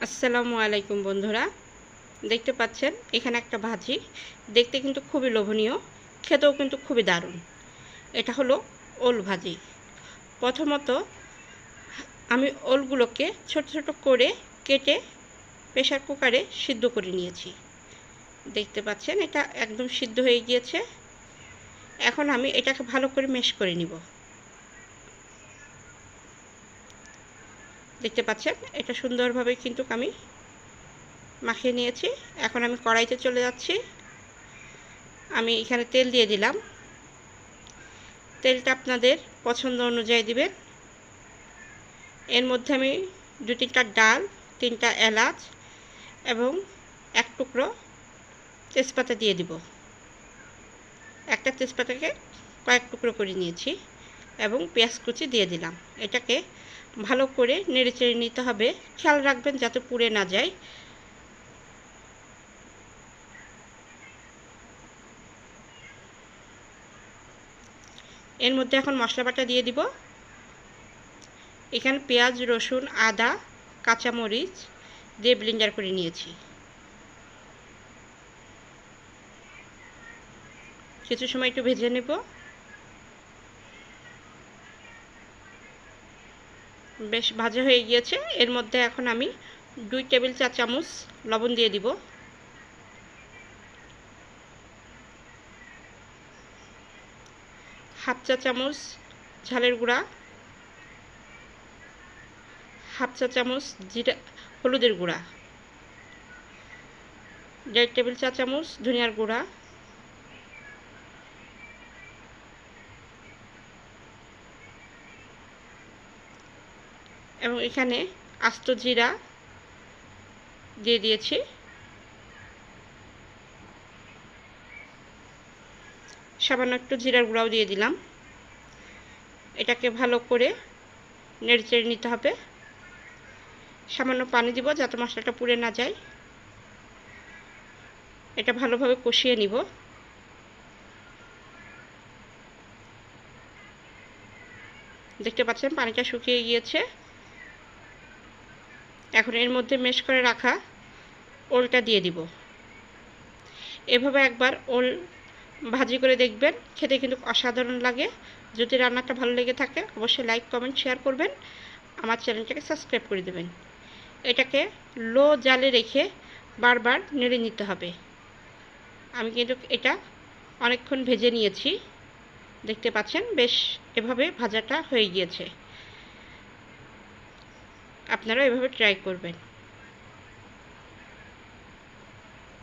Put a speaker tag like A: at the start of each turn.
A: আসসালামু আলাইকুম বন্ধুরা, দেখতে পাচ্ছেন এখানে একটা ভাজি। দেখতে কিন্তু খুবই লোভনীয়, খেতেও কিন্তু খুবই দারুণ। এটা হলো ওল ভাজি। প্রথমত আমি ওলগুলোকে ছোট ছোট করে কেটে প্রেসার কুকারে সিদ্ধ করে নিয়েছি। দেখতে পাচ্ছেন এটা একদম সিদ্ধ হয়ে গিয়েছে। এখন আমি এটাকে ভালো করে ম্যাশ করে নিব। দেখতে পাচ্ছেন এটা সুন্দরভাবে কিন্তু আমি মাখিয়ে নিয়েছি। এখন আমি কড়াইতে চলে যাচ্ছি। আমি এখানে তেল দিয়ে দিলাম। তেলটা আপনাদের পছন্দ অনুযায়ী দিবেন। এর মধ্যে আমি 2-3টা ডাল, 3টা এলাচ এবং 1 টুকরো তেজপাতা দিয়ে দিব। একটা তেজপাতাকে কয়েক টুকরো করে নিয়েছি এবং পেঁয়াজ কুচি দিয়ে দিলাম। এটাকে ভালো করে নেড়েচেড়ে নিতে হবে। খেয়াল রাখবেন যাতে পুড়ে না যায়। এর মধ্যে এখন মশলা বাটা দিয়ে দিব। এখানে পেঁয়াজ, রসুন, আদা, কাঁচামরিচ দিয়ে ব্লেন্ডার করে নিয়েছি। কিছু সময় একটু ভেজে নেব। বেশ ভাজা হয়ে গিয়েছে। এর মধ্যে এখন আমি 2 টেবিল চা চামচ লবণ দিয়ে দিব। হাফ চা চামচ ঝালের গুঁড়া, হাফ চা চামচ জিরা হলুদের গুঁড়া, 1.5 টেবিল চা চামচ ধনিয়ার গুঁড়া, এবং এখানে আস্ত জিরা দিয়ে দিয়েছি। সামান্য একটু জিরার গুঁড়াও দিয়ে দিলাম। এটাকে ভালো করে নেড়েচেড়ে নিতে হবে। সামান্য পানি দিব যাতে মশলাটা পুড়ে না যায়। এটা ভালোভাবে কষিয়ে নিব। দেখতে পাচ্ছেন পানিটা শুকিয়ে গিয়েছে। এখন এর মধ্যে ম্যাশ করে রাখা ওলটা দিয়ে দিব। এভাবে একবার ওল ভাজি করে দেখবেন, খেতে কিন্তু অসাধারণ লাগে। যদি রান্নাটা ভালো লেগে থাকে অবশ্যই লাইক, কমেন্ট, শেয়ার করবেন। আমার চ্যানেলটাকে সাবস্ক্রাইব করে দেবেন। এটাকে লো জালে রেখে বারবার নেড়ে নিতে হবে। আমি কিন্তু এটা অনেকক্ষণ ভেজে নিয়েছি। দেখতে পাচ্ছেন বেশ এভাবে ভাজাটা হয়ে গিয়েছে। আপনারা এভাবে ট্রাই করবেন।